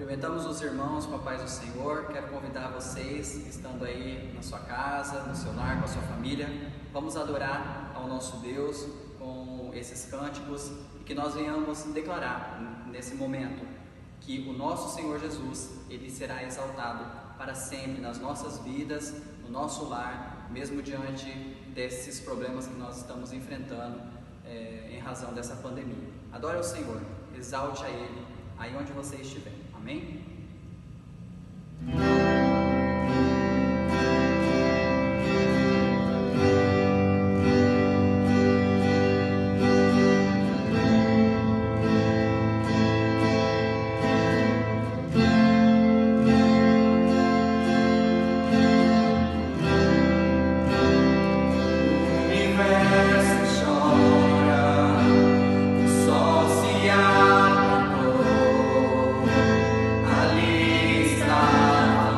Cumprimentamos os irmãos com a paz do Senhor. Quero convidar vocês, estando aí na sua casa, no seu lar, com a sua família, vamos adorar ao nosso Deus com esses cânticos e que nós venhamos declarar nesse momento que o nosso Senhor Jesus, Ele será exaltado para sempre nas nossas vidas, no nosso lar, mesmo diante desses problemas que nós estamos enfrentando em razão dessa pandemia. Adore ao Senhor, exalte a Ele aí onde você estiver. Amém? Ali está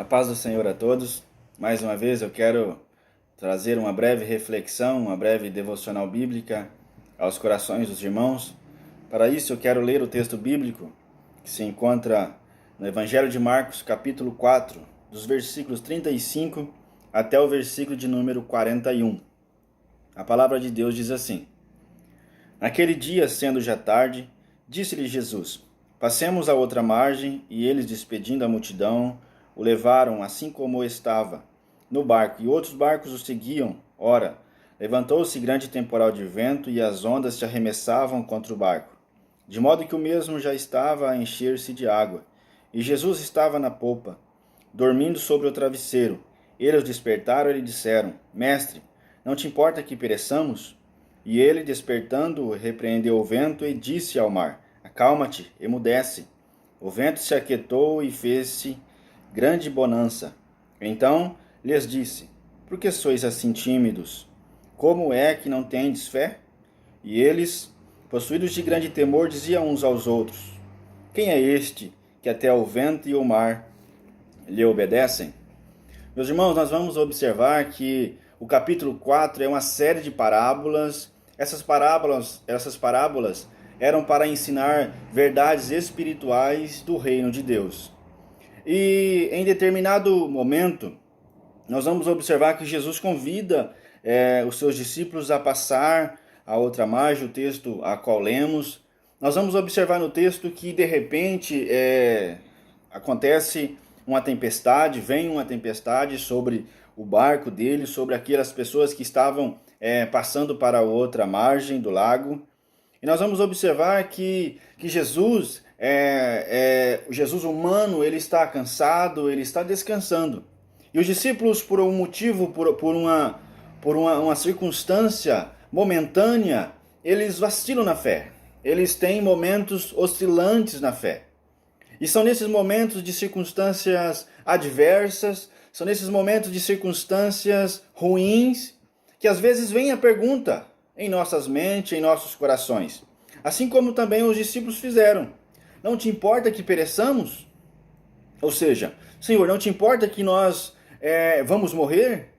paz do Senhor a todos. Mais uma vez eu quero trazer uma breve reflexão, uma breve devocional bíblica aos corações dos irmãos. Para isso eu quero ler o texto bíblico que se encontra no Evangelho de Marcos, capítulo 4, dos versículos 35 até o versículo de número 41. A palavra de Deus diz assim: Naquele dia, sendo já tarde, disse-lhe Jesus: Passemos à outra margem, e eles, despedindo a multidão, o levaram assim como estava, no barco, e outros barcos o seguiam. Ora, levantou-se grande temporal de vento, e as ondas se arremessavam contra o barco, de modo que o mesmo já estava a encher-se de água. E Jesus estava na popa, dormindo sobre o travesseiro. Eles o despertaram e lhe disseram: Mestre, não te importa que pereçamos? E ele, despertando, repreendeu o vento e disse ao mar: Acalma-te, emudece. O vento se aquietou e fez-se grande bonança. Então lhes disse: Por que sois assim tímidos? Como é que não tendes fé? E eles, possuídos de grande temor, diziam uns aos outros: Quem é este que até o vento e o mar lhe obedecem? Meus irmãos, nós vamos observar que o capítulo 4 é uma série de parábolas. Essas parábolas eram para ensinar verdades espirituais do reino de Deus. E em determinado momento, nós vamos observar que Jesus convida os seus discípulos a passar a outra margem, o texto a qual lemos. Nós vamos observar no texto que de repente acontece uma tempestade, vem uma tempestade sobre o barco dele, sobre aquelas pessoas que estavam passando para a outra margem do lago. E nós vamos observar que Jesus, Jesus humano, ele está cansado, ele está descansando. E os discípulos, por um motivo, por uma circunstância momentânea, eles vacilam na fé. Eles têm momentos oscilantes na fé. E são nesses momentos de circunstâncias adversas, são nesses momentos de circunstâncias ruins, que às vezes vem a pergunta em nossas mentes, em nossos corações. Assim como também os discípulos fizeram: Não te importa que pereçamos? Ou seja, Senhor, não te importa que nós vamos morrer?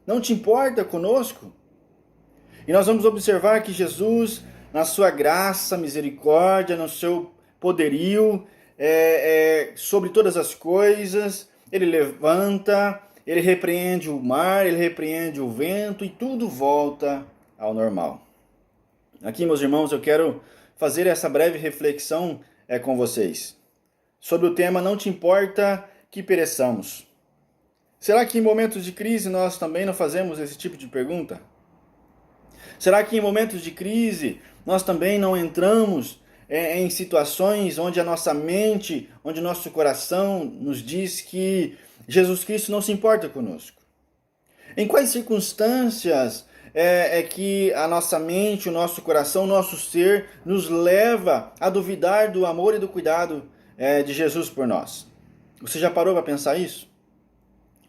Não te importa conosco? E nós vamos observar que Jesus, na sua graça, misericórdia, no seu poderio, sobre todas as coisas, ele levanta, ele repreende o mar, ele repreende o vento e tudo volta ao normal. Aqui, meus irmãos, eu quero fazer essa breve reflexão com vocês sobre o tema: Não te importa que pereçamos. Será que em momentos de crise nós também não fazemos esse tipo de pergunta? Será que em momentos de crise nós também não entramos em situações onde a nossa mente, onde o nosso coração nos diz que Jesus Cristo não se importa conosco? Em quais circunstâncias que a nossa mente, o nosso coração, o nosso ser nos leva a duvidar do amor e do cuidado de Jesus por nós? Você já parou para pensar isso?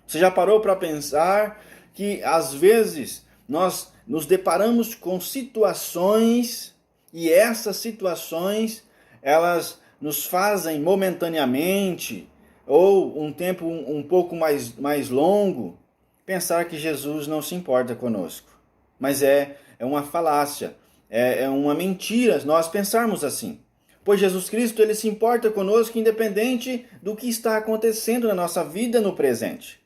Você já parou para pensar que às vezes nós nos deparamos com situações, e essas situações elas nos fazem momentaneamente, ou um tempo um pouco mais longo, pensar que Jesus não se importa conosco? Mas é uma falácia, é uma mentira nós pensarmos assim. Pois Jesus Cristo, ele se importa conosco independente do que está acontecendo na nossa vida no presente.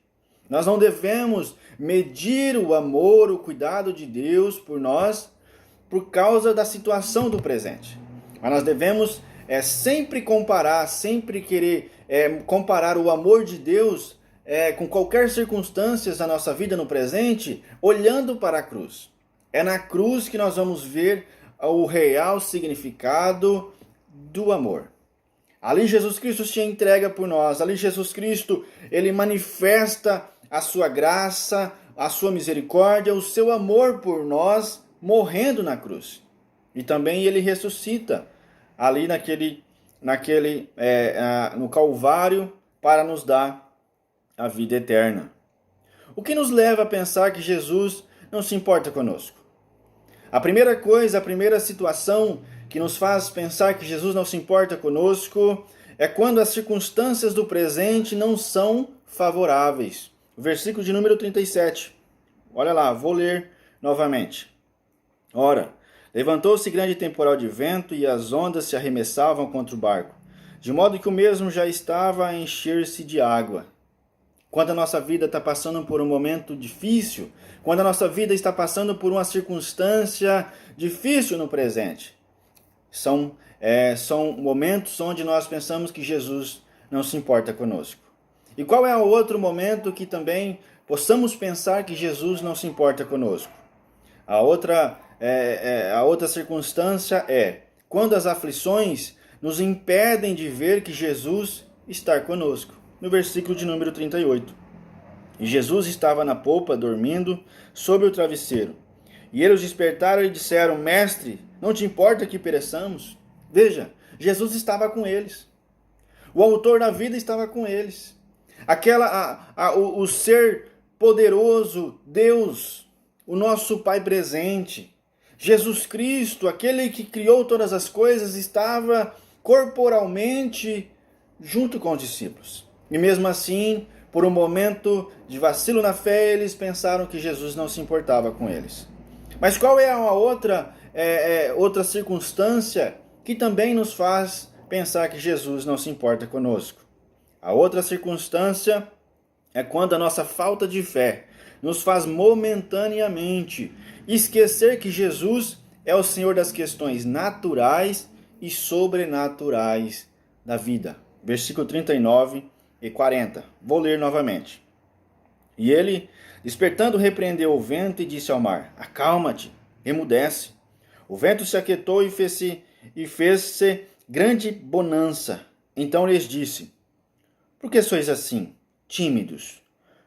Nós não devemos medir o amor, o cuidado de Deus por nós por causa da situação do presente. Mas nós devemos sempre comparar, sempre querer comparar o amor de Deus com qualquer circunstância da nossa vida no presente, olhando para a cruz. É na cruz que nós vamos ver o real significado do amor. Ali Jesus Cristo se entrega por nós. Ali Jesus Cristo, ele manifesta a sua graça, a sua misericórdia, o seu amor por nós, morrendo na cruz. E também ele ressuscita ali no Calvário para nos dar a vida eterna. O que nos leva a pensar que Jesus não se importa conosco? A primeira coisa, a primeira situação que nos faz pensar que Jesus não se importa conosco é quando as circunstâncias do presente não são favoráveis. O versículo de número 37. Olha lá, vou ler novamente. Ora, levantou-se grande temporal de vento e as ondas se arremessavam contra o barco, de modo que o mesmo já estava a encher-se de água. Quando a nossa vida está passando por um momento difícil, quando a nossa vida está passando por uma circunstância difícil no presente, são momentos onde nós pensamos que Jesus não se importa conosco. E qual é o outro momento que também possamos pensar que Jesus não se importa conosco? A outra circunstância é quando as aflições nos impedem de ver que Jesus está conosco. No versículo de número 38. E Jesus estava na polpa, dormindo, sobre o travesseiro. E eles despertaram e disseram: Mestre, não te importa que pereçamos? Veja, Jesus estava com eles. O autor da vida estava com eles. O ser poderoso, Deus, o nosso Pai presente, Jesus Cristo, aquele que criou todas as coisas, estava corporalmente junto com os discípulos. E mesmo assim, por um momento de vacilo na fé, eles pensaram que Jesus não se importava com eles. Mas qual é a outra circunstância que também nos faz pensar que Jesus não se importa conosco? A outra circunstância é quando a nossa falta de fé nos faz momentaneamente esquecer que Jesus é o Senhor das questões naturais e sobrenaturais da vida. Versículo 39 e 40. Vou ler novamente. E ele, despertando, repreendeu o vento e disse ao mar: Acalma-te, emudece. O vento se aquietou e fez-se grande bonança. Então lhes disse: Por que sois assim, tímidos?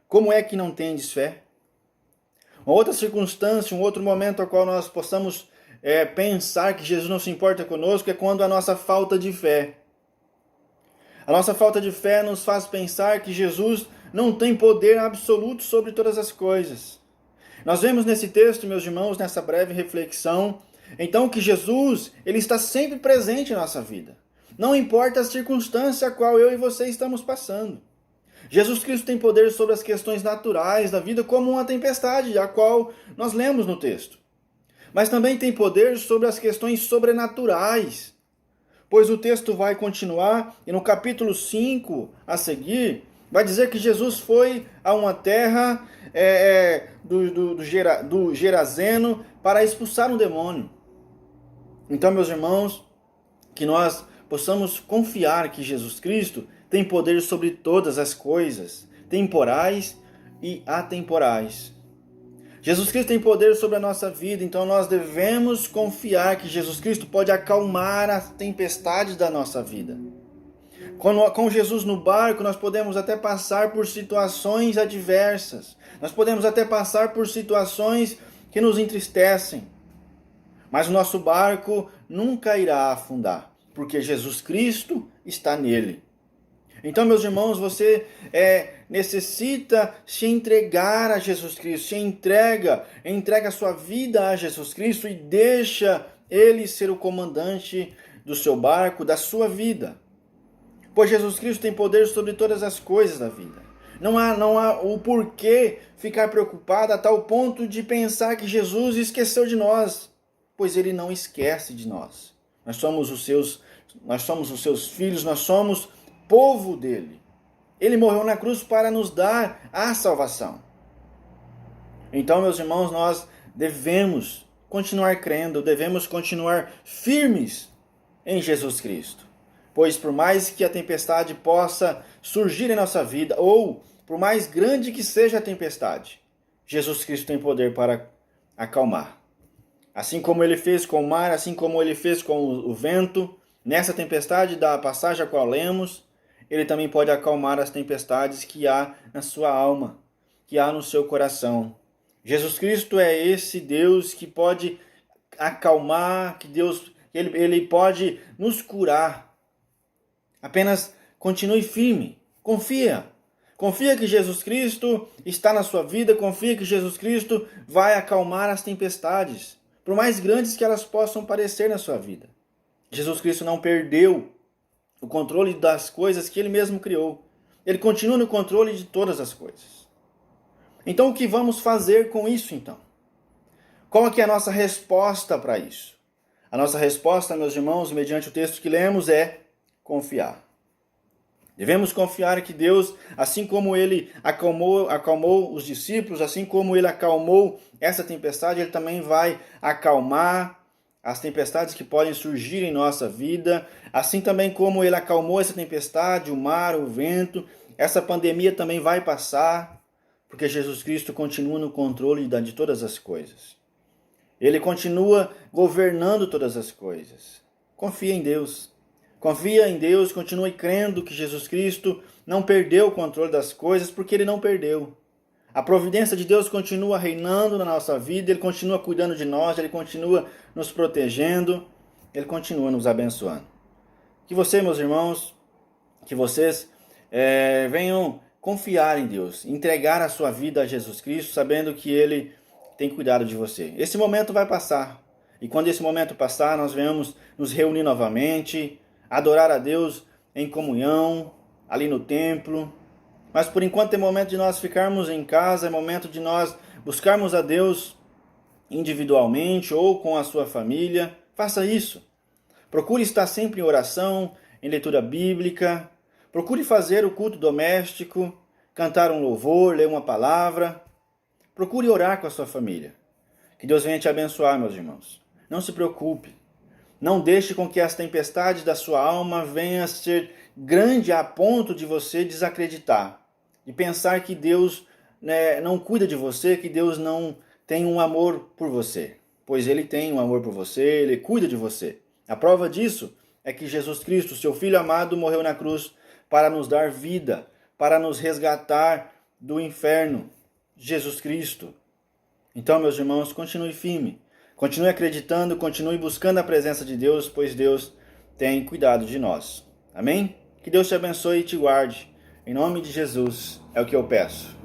Como é que não tendes fé? Uma outra circunstância, um outro momento ao qual nós possamos pensar que Jesus não se importa conosco é quando a nossa falta de fé. A nossa falta de fé nos faz pensar que Jesus não tem poder absoluto sobre todas as coisas. Nós vemos nesse texto, meus irmãos, nessa breve reflexão, então que Jesus, ele está sempre presente em nossa vida. Não importa a circunstância a qual eu e você estamos passando. Jesus Cristo tem poder sobre as questões naturais da vida, como uma tempestade, a qual nós lemos no texto. Mas também tem poder sobre as questões sobrenaturais, pois o texto vai continuar, e no capítulo 5 a seguir, vai dizer que Jesus foi a uma terra do Gerazeno para expulsar um demônio. Então, meus irmãos, que nós possamos confiar que Jesus Cristo tem poder sobre todas as coisas, temporais e atemporais. Jesus Cristo tem poder sobre a nossa vida, então nós devemos confiar que Jesus Cristo pode acalmar as tempestades da nossa vida. Com Jesus no barco, nós podemos até passar por situações adversas, nós podemos até passar por situações que nos entristecem, mas o nosso barco nunca irá afundar, porque Jesus Cristo está nele. Então, meus irmãos, você necessita se entregar a Jesus Cristo, entrega a sua vida a Jesus Cristo e deixa Ele ser o comandante do seu barco, da sua vida. Pois Jesus Cristo tem poder sobre todas as coisas da vida. Não há o porquê ficar preocupado a tal ponto de pensar que Jesus esqueceu de nós, pois Ele não esquece de nós. Nós somos os seus filhos, nós somos povo dele. Ele morreu na cruz para nos dar a salvação. Então, meus irmãos, nós devemos continuar crendo, devemos continuar firmes em Jesus Cristo. Pois por mais que a tempestade possa surgir em nossa vida, ou por mais grande que seja a tempestade, Jesus Cristo tem poder para acalmar. Assim como ele fez com o mar, assim como ele fez com o vento, nessa tempestade da passagem a qual lemos, ele também pode acalmar as tempestades que há na sua alma, que há no seu coração. Jesus Cristo é esse Deus que pode acalmar, ele pode nos curar. Apenas continue firme, confia. Confia que Jesus Cristo está na sua vida, confia que Jesus Cristo vai acalmar as tempestades, por mais grandes que elas possam parecer na sua vida. Jesus Cristo não perdeu o controle das coisas que Ele mesmo criou. Ele continua no controle de todas as coisas. Então o que vamos fazer com isso então? Qual que é a nossa resposta para isso? A nossa resposta, meus irmãos, mediante o texto que lemos, é confiar. Devemos confiar que Deus, assim como Ele acalmou os discípulos, assim como Ele acalmou essa tempestade, Ele também vai acalmar as tempestades que podem surgir em nossa vida, assim também como Ele acalmou essa tempestade, o mar, o vento, essa pandemia também vai passar, porque Jesus Cristo continua no controle de todas as coisas. Ele continua governando todas as coisas. Confia em Deus. Confia em Deus, continue crendo que Jesus Cristo não perdeu o controle das coisas, porque Ele não perdeu. A providência de Deus continua reinando na nossa vida, Ele continua cuidando de nós, Ele continua nos protegendo, Ele continua nos abençoando. Que você, meus irmãos, que vocês venham confiar em Deus, entregar a sua vida a Jesus Cristo, sabendo que Ele tem cuidado de você. Esse momento vai passar, e quando esse momento passar, nós venhamos nos reunir novamente, adorar a Deus em comunhão, ali no templo. Mas por enquanto é momento de nós ficarmos em casa, é momento de nós buscarmos a Deus individualmente ou com a sua família. Faça isso. Procure estar sempre em oração, em leitura bíblica. Procure fazer o culto doméstico, cantar um louvor, ler uma palavra. Procure orar com a sua família. Que Deus venha te abençoar, meus irmãos. Não se preocupe. Não deixe com que as tempestades da sua alma venham a ser grande a ponto de você desacreditar. De pensar que Deus não cuida de você, que Deus não tem um amor por você. Pois Ele tem um amor por você, Ele cuida de você. A prova disso é que Jesus Cristo, seu Filho amado, morreu na cruz para nos dar vida, para nos resgatar do inferno. Jesus Cristo. Então, meus irmãos, continue firme. Continue acreditando, continue buscando a presença de Deus, pois Deus tem cuidado de nós. Amém? Que Deus te abençoe e te guarde. Em nome de Jesus é o que eu peço.